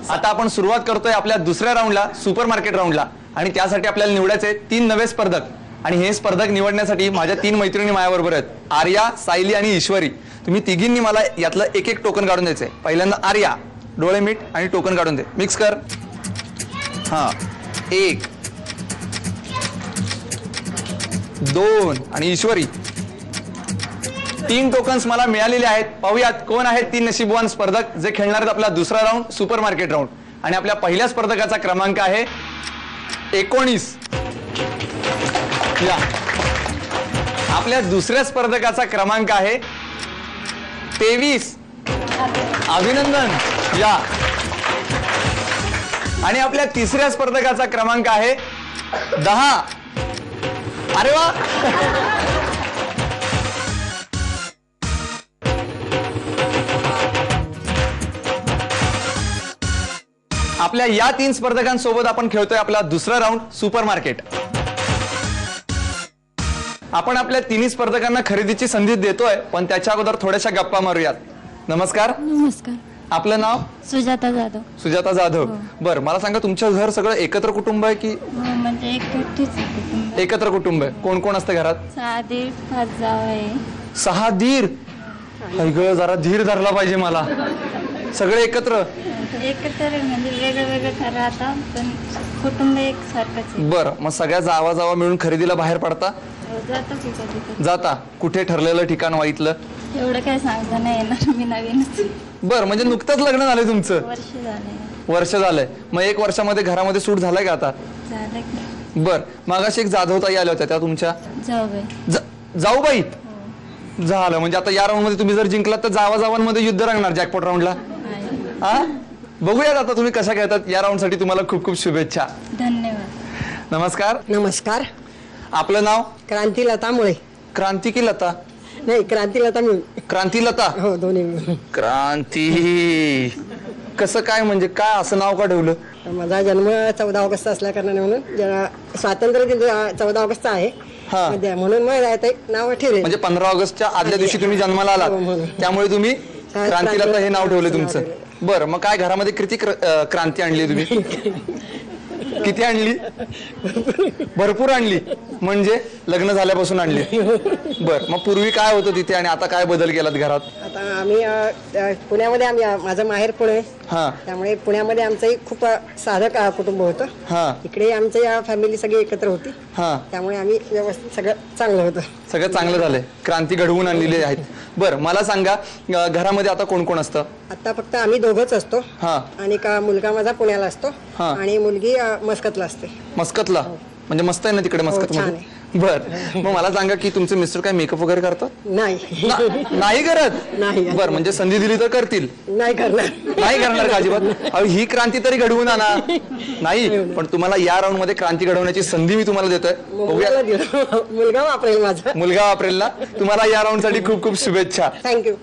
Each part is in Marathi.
आता आपण सुरुवात करतोय आपल्या दुसऱ्या राऊंडला, सुपर मार्केट राऊंडला. आणि त्यासाठी आपल्याला निवडायचे 3 नवे स्पर्धक. आणि हे स्पर्धक निवडण्यासाठी माझ्या 3 मैत्रिणी माझ्याबरोबर आहेत, आर्या, सायली आणि ईश्वरी. तुम्ही तिघींनी मला यातलं एक एक टोकन काढून द्यायचंय. पहिल्यांदा आर्या, डोळे मीट आणि टोकन काढून दे. मिक्स कर. हा, 1 2 आणि ईश्वरी 3 टोकन्स मला मिळालेले आहेत. पाहूयात कोण आहेत 3 नशीबवान स्पर्धक जे खेळणार आहेत आपला दुसरा राऊंड, सुपर मार्केट राऊंड. आणि आपल्या पहिल्या स्पर्धकाचा क्रमांक आहे 19. या. आपल्या दुसऱ्या स्पर्धकाचा क्रमांक आहे 23. अभिनंदन. या. आणि आपल्या तिसऱ्या स्पर्धकाचा क्रमांक आहे 10. अरे वा. आपल्या या 3 स्पर्धकांसोबत आपण खेळतोय आपला दुसरा राऊंड, सुपर मार्केट. आपण आपल्या 3 स्पर्धकांना खरेदीची संधी देतोय, पण त्याच्या अगोदर थोड्याशा गप्पा मारूयात. नमस्कार. नमस्कार. आपलं नाव? सुजाता जाधव. सुजाता जाधव. बर, मला सांगा तुमचं घर सगळं एकत्र कुटुंब आहे की? म्हणजे एकत्र कुटुंब आहे. कोण कोण असतं घरात? 6 दीर 5 जाव आहे. 6 दीर. जरा धीर धरला पाहिजे मला. सगळे एकत्र म्हणजे वेगळं वेगळं राहतात, पण कुटुंब एक सारखंच. बरं, मग सगळ्या जावा मिळून खरेदीला बाहेर पडता? जाता. कुठे ठरलेलं ठिकाण वाईतलं? एवढं काय सांगता नाही येणार, मी नवीनच. बरं, म्हणजे नुकतंच लग्न झालंय तुमचं? वर्ष झालंय. मग 1 वर्षामध्ये घरामध्ये सूट झालाय का आता? बर, मागाशी एक जाधव ताई आल्या होत्या, त्या तुमच्या जाऊबाई? झालं. म्हणजे आता या राऊंड मध्ये तुम्ही जर जिंकलात तर जावांमध्ये युद्ध रंगणार जॅकपॉट राऊंडला. हा, बघूयात आता तुम्ही कशा खेळतात. या राऊंड साठी तुम्हाला खूप खूप शुभेच्छा. धन्यवाद. नमस्कार. नमस्कार. आपलं नाव? क्रांतीलता मुळे. क्रांती की लता? नाही, क्रांतीलता मिळून. क्रांतीलता? हो, दोन्ही. क्रांती कसं काय, म्हणजे काय असं नाव का ठेवलं? माझा जन्म 14 ऑगस्ट असल्या कारणाने, म्हणून स्वातंत्र्य दिन 14 ऑगस्ट आहे म्हणून मग नाव ठेवले. म्हणजे 15 ऑगस्टच्या आदल्या दिवशी तुम्ही जन्माला आलात, त्यामुळे तुम्ही क्रांतीलता हे नाव ठेवलं तुमचं. बरं, मग काय घरामध्ये किती क्रांती आणली तुम्ही? किती आणली? भरपूर आणली. म्हणजे लग्न झाल्यापासून आणली. बर, मग पूर्वी काय होतं तिथे आणि आता काय बदल केलात घरात? आता आम्ही पुण्यामध्ये, माझं माहेर पुणे, त्यामुळे पुण्यामध्ये आमचंही खूप साधं कुटुंब होतं. इकडे आमच्या फॅमिली सगळी एकत्र होती, त्यामुळे आम्ही व्यवस्थित सगळं चांगलं होतं. सगळं चांगलं झालंय. क्रांती घडवून आणलेली आहेत. बरं, मला सांगा घरामध्ये आता कोण कोण असतं? आता फक्त आम्ही दोघंच असतो. आणि मुलगा माझा पुण्याला असतो आणि मुलगी मस्कतला असते. मस्कतला? म्हणजे मस्त आहे ना तिकडे मस्कत मध्ये. बर, मग मला सांगा की तुमचे मिस्टर काय मेकअप वगैरे करतात? नाही करत? नाही. बर, म्हणजे संधी दिली तर करतील? नाही करणार. नाही करणार का अजिबात? ही क्रांती तरी घडवून आणा. नाही, पण तुम्हाला या राऊंड मध्ये क्रांती घडवण्याची संधी मी तुम्हाला देतोय. मुलगा वापरेल माझा. मुलगा वापरेल ना? तुम्हाला या राऊंड साठी खूप खूप शुभेच्छा. थँक्यू.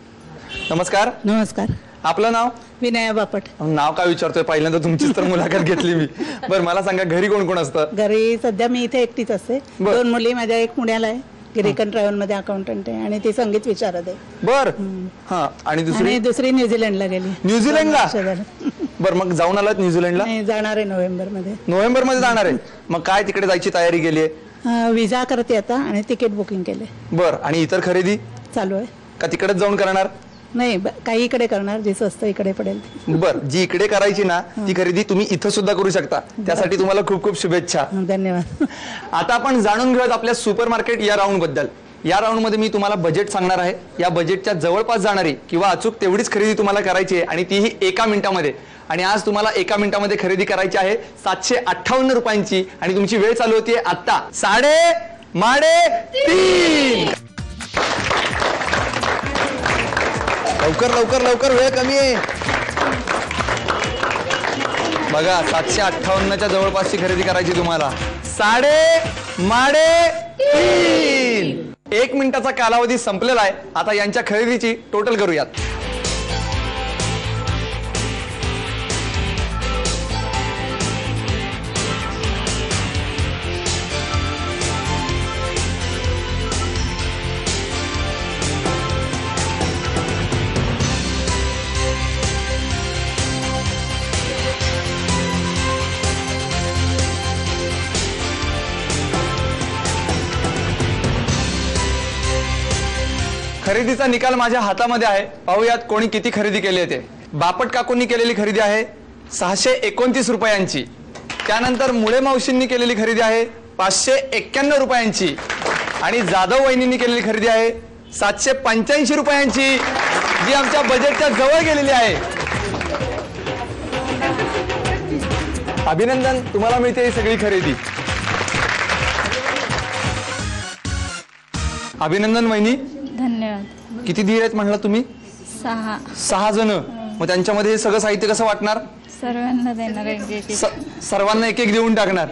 नमस्कार. नमस्कार. आपलं नाव? विनया बापट. नाव काय विचारतोय, पहिल्यांदा तुमचीच तर मुलाखत घेतली मी. बरं, मला सांगा घरी कोण कोण असतं? घरी सध्या मी इथे एकटीच असते. 2 मुली माझ्या, एक पुण्याला आहे, गिरेकन ट्रॅव्हल मध्ये अकाउंटंट आहे आणि ती संगीत विशारद आहे. बर. हा, आणि दुसरी न्यूझीलंडला गेली. न्यूझीलंडला? बर, मग जाऊन आलात न्यूझीलंडला? जाणार आहे नोव्हेंबर मध्ये जाणार आहे. मग काय तिकडे जायची तयारी केली आहे? विजा करते आता आणि तिकीट बुकिंग केले. बर, आणि इतर खरेदी चालू आहे का तिकडेच जाऊन करणार? नाही, काही इकडे करणार, जे स्वस्त इकडे पडेल. बर, जी इकडे करायची ना ती खरेदी तुम्ही इथं सुद्धा करू शकता. त्यासाठी तुम्हाला खूप खूप शुभेच्छा. धन्यवाद. आता आपण जाणून घेऊयात आपल्या सुपर मार्केट या राऊंड बद्दल. या राऊंड मध्ये मी तुम्हाला बजेट सांगणार आहे. या बजेटच्या जवळपास जाणारी किंवा अचूक तेवढीच खरेदी तुम्हाला करायची आहे, आणि तीही 1 मिनिटामध्ये. आणि आज तुम्हाला 1 मिनिटामध्ये खरेदी करायची आहे 758 रुपयांची, आणि तुमची वेळ चालू होतीये आता 3:30. लवकर लवकर लवकर, वेळ कमी आहे. बघा, 758च्या जवळपासची खरेदी करायची तुम्हाला. 3:30. 1 मिनिटाचा कालावधी संपलेला आहे. आता यांच्या खरेदीची टोटल करूयात. खरेदीचा निकाल माझ्या हातामध्ये आहे. पाहूयात कोणी किती खरेदी केली आहे ते. बापट काकूंनी केलेली खरेदी आहे 629 रुपयांची. त्यानंतर मुळे मावशींनी केलेली खरेदी आहे 591 रुपयांची. आणि जाधव वहिनींनी केलेली खरेदी आहे 785 रुपयांची, जी आमच्या बजेटच्या जवळ गेलेली आहे. अभिनंदन, तुम्हाला मिळते ही सगळी खरेदी. अभिनंदन वहिनी. धन्यवाद. किती धीर आहेत म्हणलं तुम्ही? 6 जण. मग त्यांच्यामध्ये हे सगळं साहित्य कसं वाटणार? सर्वांना देणार एक. सर्वांना एक एक देऊन टाकणार.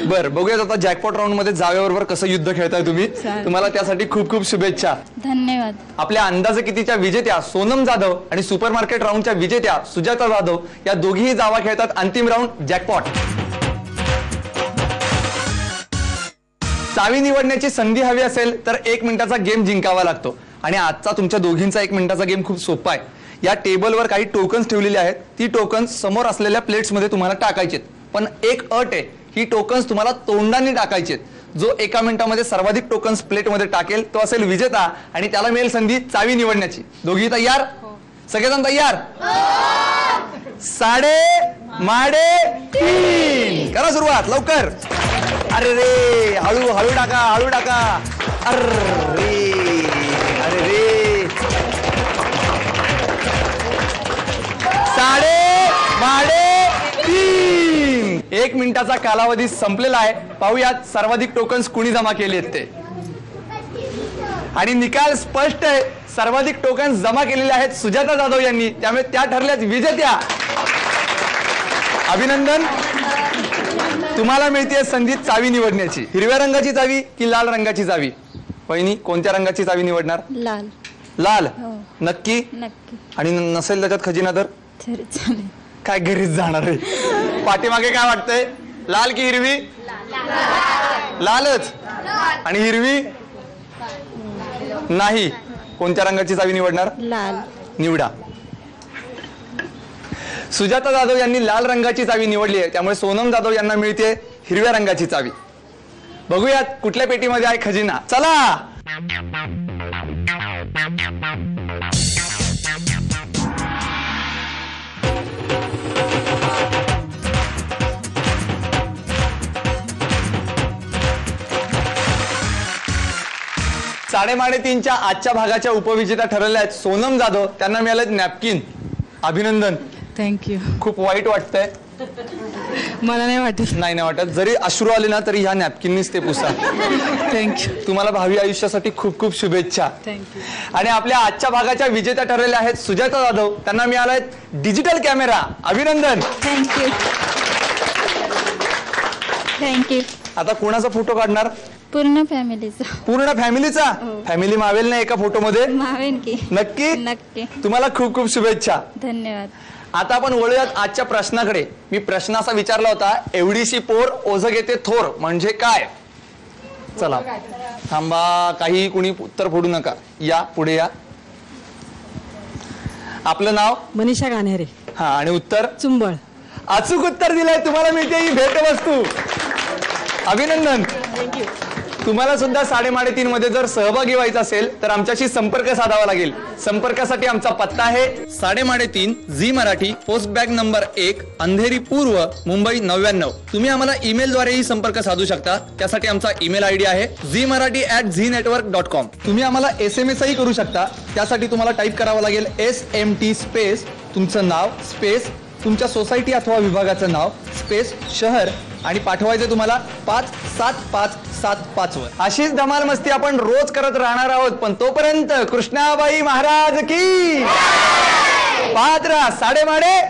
बर, बघूयात आता जॅकपॉट राऊंड मध्ये जाव्याबरोबर कसं युद्ध खेळताय तुम्ही. तुम्हाला त्यासाठी खूप खूप शुभेच्छा. धन्यवाद. आपल्या अंदाजे कितीच्या विजेत्या सोनम जाधव आणि सुपरमार्केट राऊंडच्या विजेत्या सुजाता जाधव या दोघीही जावा खेळतात अंतिम राऊंड जॅकपॉट. चावी निवडण्याची संधी हवी असेल तर 1 मिनिटाचा गेम जिंकावा लागतो. आणि आजचा तुमच्या दोघींचा 1 मिनिटाचा गेम खूप सोपा आहे. या टेबलवर काही टोकन्स ठेवलेली आहेत. ती टोकन्स समोर असलेल्या प्लेट्स मध्ये तुम्हाला टाकायचे. पण एक अट आहे, ही टोकन्स तुम्हाला तोंडाने टाकायचे. जो 1 मिनिटामध्ये सर्वाधिक टोकन्स प्लेटमध्ये टाकेल तो असेल विजेता आणि त्याला मिळेल संधी चावी निवडण्याची. दोघी तयार? सगळेजण तयार? 3:30 करा सुरुवात लवकर. अरे रे, हळू हळू टाका, हळू टाका. अरे अरे रे, 3:30. 1 मिनिटाचा कालावधी संपलेला आहे. पाहूयात सर्वाधिक टोकन्स कुणी जमा केले आहेत ते. आणि निकाल स्पष्ट आहे, सर्वाधिक टोकन्स जमा केलेले आहेत सुजाता जाधव यांनी. त्यामुळे त्या ठरल्यात विजेत्या. अभिनंदन, तुम्हाला मिळते संधी चावी निवडण्याची. हिरव्या रंगाची चावी की लाल रंगाची चावी? वहिनी, कोणत्या रंगाची चावी निवडणार? लाल. लाल? नक्की? नक्की. आणि नसेल त्याच्यात खजिना तर तरी चालेल. काय घरीच जाणार आहे. पाठीमागे काय वाटतंय, लाल की हिरवी? लालच. आणि हिरवी नाही. कोणत्या रंगाची चावी निवडणार? लाल. निवडा. सुजाता जाधव यांनी लाल रंगाची चावी निवडली आहे. त्यामुळे सोनम जाधव यांना मिळते हिरव्या रंगाची चावी. बघूयात कुठल्या पेटीमध्ये आहे खजिना. चला. साडेमाडेतीनच्या आजच्या भागाच्या उपविजेत्या ठरलेल्या आहेत सोनम जाधव. त्यांना मिळालं नॅपकिन. अभिनंदन. थँक्यू. खूप वाईट वाटतंय? मला नाही वाटत. नाही वाटत. जरी अश्रू आले ना तरी ह्या नॅपकिननीच ते पुसा. थँक्यू. तुम्हाला भावी आयुष्यासाठी खूप खूप शुभेच्छा. थँक्यू. आणि आपल्या आजच्या भागाच्या विजेत्या ठरलेल्या आहेत सुजाता जाधव. त्यांना मिळालाय डिजिटल कॅमेरा. अभिनंदन. थँक्यू. थँक्यू. आता कोणाचा फोटो काढणार? पूर्ण फॅमिलीचा. पूर्ण फॅमिलीचा? फॅमिली मावेल ना एका फोटो मध्ये? मावेन की. नक्की? नक्की. तुम्हाला खूप खूप शुभेच्छा. धन्यवाद. आता आपण वळूयात आजच्या प्रश्नाकडे. मी प्रश्न असा विचारला होता, एवढीशी पोर ओझ घेते थोर म्हणजे काय? चला थांबा, काही कुणी उत्तर फोडू नका. या पुढे या. आपलं नाव? मनीषा गाणेरे. हा. आणि उत्तर? चुंबळ. अचूक उत्तर दिलंय. तुम्हाला मिळते ही भेटवस्तू. अभिनंदन. तुम्हाला सुद्धा 3:30 मध्ये जर सहभागी व्हायचं असेल तर आमच्याशी संपर्क साधावा लागेल. संपर्कासाठी आमचा पत्ता आहे 3:30 Zee Marathi, post bag number 1, Andheri पूर्व, मुंबई 99. तुम्ही आम्हाला ईमेलद्वारेही संपर्क साधू शकता. त्यासाठी आमचा ईमेल आयडी आहे zmarathi@znetwork.com. तुम्ही आम्हाला SMS ही करू शकता. त्यासाठी तुम्हाला टाईप करावं लागेल SMT स्पेस तुमचं नाव स्पेस तुमच्या सोसायटी अथवा विभागाचं नाव स्पेस शहर आणि पाठवायचे तुम्हाला 57575 वर. अशीच धमाल मस्ती आपण रोज करत राहणार आहोत. पण तोपर्यंत कृष्णाबाई महाराज की. पाहत राहा 3:30.